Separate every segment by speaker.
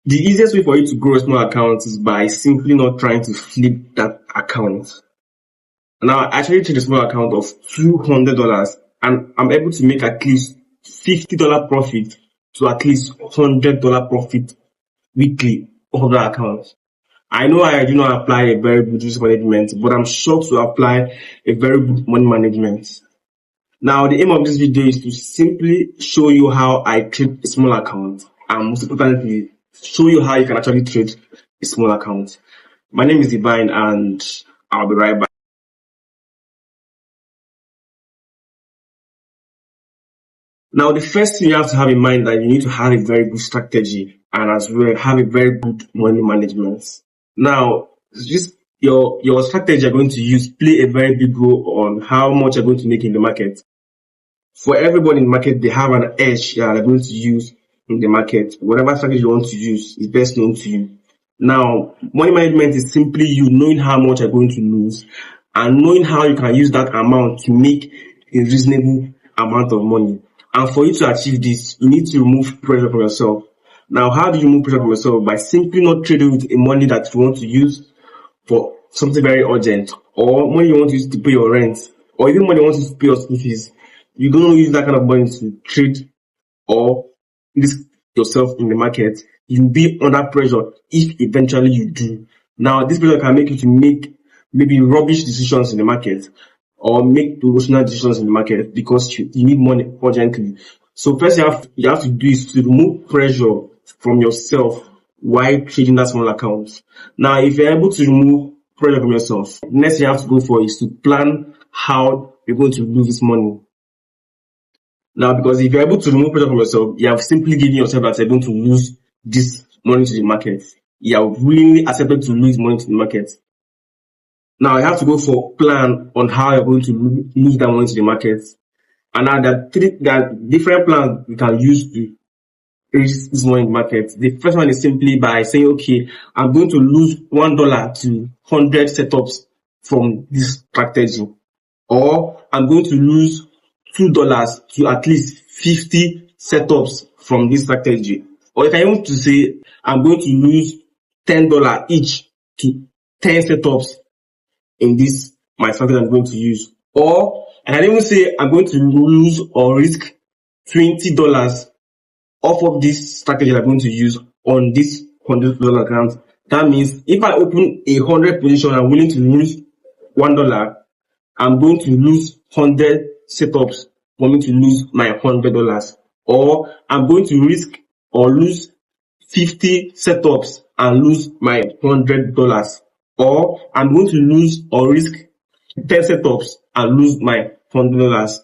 Speaker 1: The easiest way for you to grow a small account is by simply not trying to flip that account. Now, I actually trade a small account of $200 and I'm able to make at least $50 profit to at least $100 profit weekly of that account. I know I do not apply a very good risk management, but I'm sure to apply a very good money management. Now, the aim of this video is to simply show you how I trade a small account, and most importantly, show you how you can actually trade a small account. My name is Divine, and I'll be right back. Now, the first thing you have to have in mind that you need to have a very good strategy and as well have a very good money management. Now, just your strategy you're going to use play a very big role on how much you're going to make in the market. For everybody in the market, they have an edge they're going to use in the market. Whatever strategy you want to use is best known to you. Now, money management is simply you knowing how much you're going to lose and knowing how you can use that amount to make a reasonable amount of money. And for you to achieve this, you need to remove pressure from yourself. Now, how do you remove pressure from yourself? By simply not trading with a money that you want to use for something very urgent, or money you want to use to pay your rent, or even money you want to use to pay your school fees. You don't use that kind of money to trade or risk yourself in the market. You'll be under pressure if eventually you do. Now, this pressure can make you to make maybe rubbish decisions in the market or make emotional decisions in the market because you need money urgently. So first you have to do is to remove pressure from yourself while trading that small account. Now, if you're able to remove pressure from yourself, next thing you have to go for is to plan how you're going to lose this money. Now, because if you're able to remove pressure from yourself, you have simply given yourself that you're going to lose this money to the market. You have willingly accepted to lose money to the market. Now, you have to go for plan on how you're going to lose that money to the market. And now there are different plans you can use to lose this money in the market. The first one is simply by saying, okay, I'm going to lose $1 to 100 setups from this strategy. Or I'm going to lose $2 to at least 50 setups from this strategy. Or if I want to say I'm going to lose $10 each to 10 setups in this my strategy I'm going to use. Or I can even say I'm going to lose or risk $20 off of this strategy I'm going to use on this $100 account. That means if I open 100 position, I'm willing to lose $1. I'm going to lose 100 setups for me to lose my $100. Or I'm going to risk or lose 50 setups and lose my $100. Or I'm going to lose or risk 10 setups and lose my $100.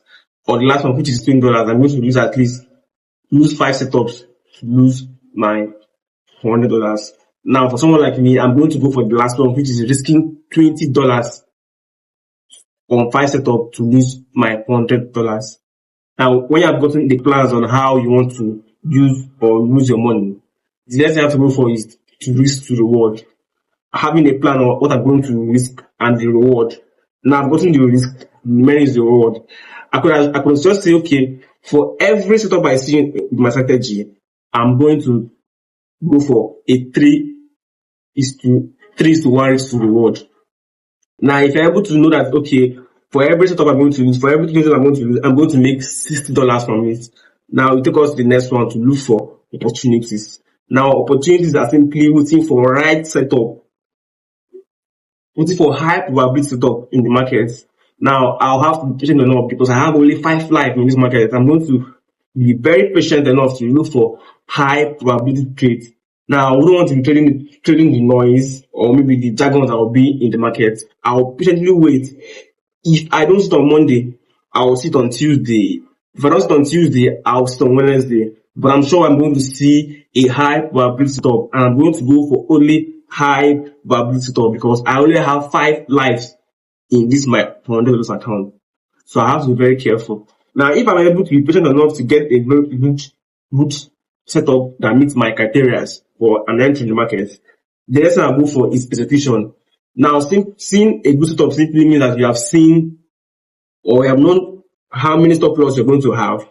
Speaker 1: Or the last one, which is $20, I'm going to lose 5 setups to lose my $100. Now, for someone like me, I'm going to go for the last one, which is risking $20 on 5 setup to lose my $100. Now, when you have gotten the plans on how you want to use or lose your money, the next thing you have to go for is to risk to reward. Having a plan on what I'm going to risk and the reward. Now, I've gotten the risk, the remaining is the reward. I could just say, okay, for every setup I see in my strategy, I'm going to go for a 3:1 risk to reward. Now, if you're able to know that, okay, for every setup I'm going to use, for every setup I'm going to use, I'm going to make $60 from it. Now, we take us to the next one to look for opportunities. Now, opportunities are simply waiting for right setup, waiting for high probability setup in the market. Now, I'll have to be patient enough because I have only 5 lives in this market. I'm going to be very patient enough to look for high probability trades. Now, I don't want to be trading the noise or maybe the jargon that will be in the market. I'll patiently wait. If I don't sit on Monday, I'll sit on Tuesday. If I don't sit on Tuesday, I'll sit on Wednesday. But I'm sure I'm going to see a high probability setup, and I'm going to go for only high probability setup because I only have 5 lives in this my $100 account. So I have to be very careful. Now, if I'm able to be patient enough to get a very good setup that meets my criteria for an entry in the market, the next thing I go for is execution. Now, seeing a good setup simply means that you have seen or you have known how many stop loss you're going to have,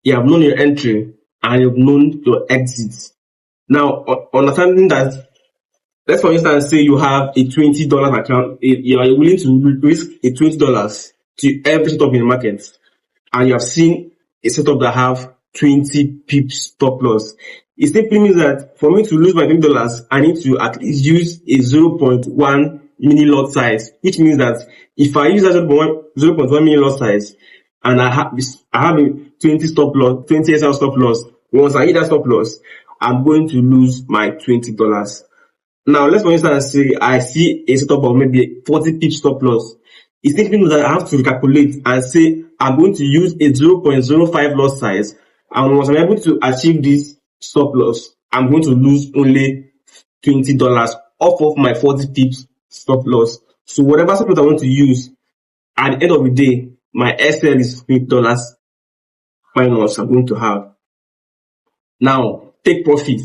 Speaker 1: you have known your entry, and you've known your exits. Now, understanding that, let's for instance say you have a $20 account, you are willing to risk a $20 to every setup in the market, and you have seen a setup that have 20 pips stop loss. It simply means that for me to lose my $20, I need to at least use a 0.1 mini lot size, which means that if I use that 0.1 mini lot size and I have a 20 stop loss, 20 SL stop loss, once I hit that stop loss, I'm going to lose my $20. Now, let's for instance say I see a setup of maybe 40 pip stop loss. It simply means that I have to recalculate and say I'm going to use a 0.05 loss size, and once I'm able to achieve this stop loss, I'm going to lose only $20 off of my 40 pips stop loss. So whatever stop loss I want to use, at the end of the day, my SL is $20 minus I'm going to have. Now, take profit.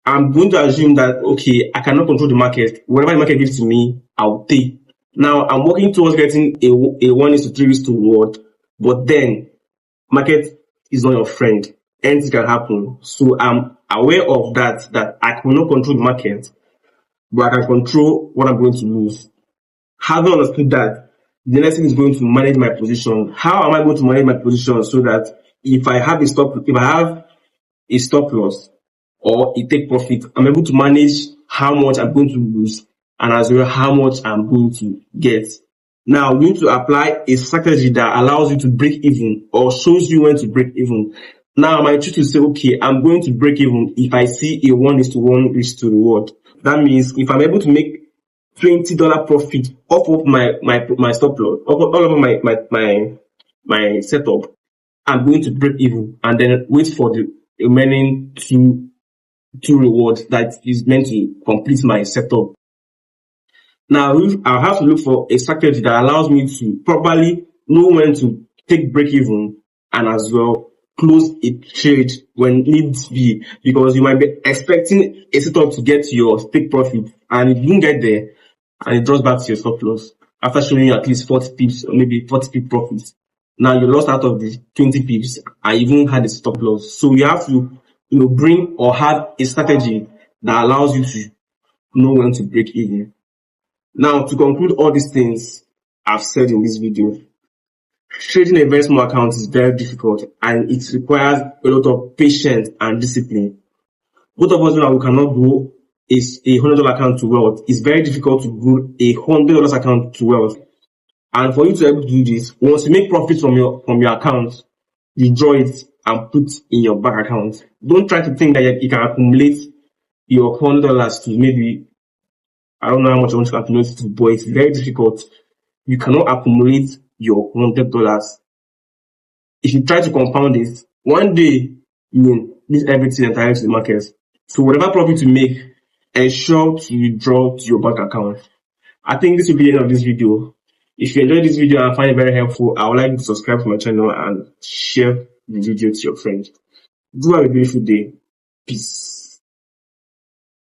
Speaker 1: I'm going to assume that, okay, I cannot control the market. Whatever the market gives to me, I'll take. Now, I'm working towards getting a 1:3 reward, but then market is not your friend. Anything can happen. So I'm aware of that I cannot control the market, but I can control what I'm going to lose. Having understood that, the next thing is going to manage my position. How am I going to manage my position so that if I have a stop loss or a take profit, I'm able to manage how much I'm going to lose and as well how much I'm going to get. Now, we need to apply a strategy that allows you to break even or shows you when to break even. Now, I might choose to say, okay, I'm going to break even if I see a 1:1 risk to reward. That means if I'm able to make $20 profit off of my stop loss, all of my setup, I'm going to break even and then wait for the remaining two rewards that is meant to complete my setup. Now, I'll have to look for a strategy that allows me to properly know when to take break even and as well close a trade when needs be, because you might be expecting a setup to get your take profit and it didn't get there and it draws back to your stop loss after showing you at least 40 pips or maybe 40 pip profits. Now you lost out of the 20 pips and even had a stop loss. So you have to bring or have a strategy that allows you to know when to break even. Now, to conclude all these things I've said in this video, trading a very small account is very difficult and it requires a lot of patience and discipline. Both of us know that we cannot grow a $100 account to wealth. It's very difficult to grow a $100 account to wealth. And for you to be able to do this, once you make profits from your account, you draw it and put in your bank account. Don't try to think that you can accumulate your $100 to maybe, I don't know how much you want to accumulate to, but it's very difficult. You cannot accumulate your $100. If you try to compound it, one day you will lose everything entirely to the market. So whatever profit you make, ensure to withdraw to your bank account. I think this will be the end of this video. If you enjoyed this video and find it very helpful, I would like you to subscribe to my channel and share the video to your friends. Do have a beautiful day. Peace.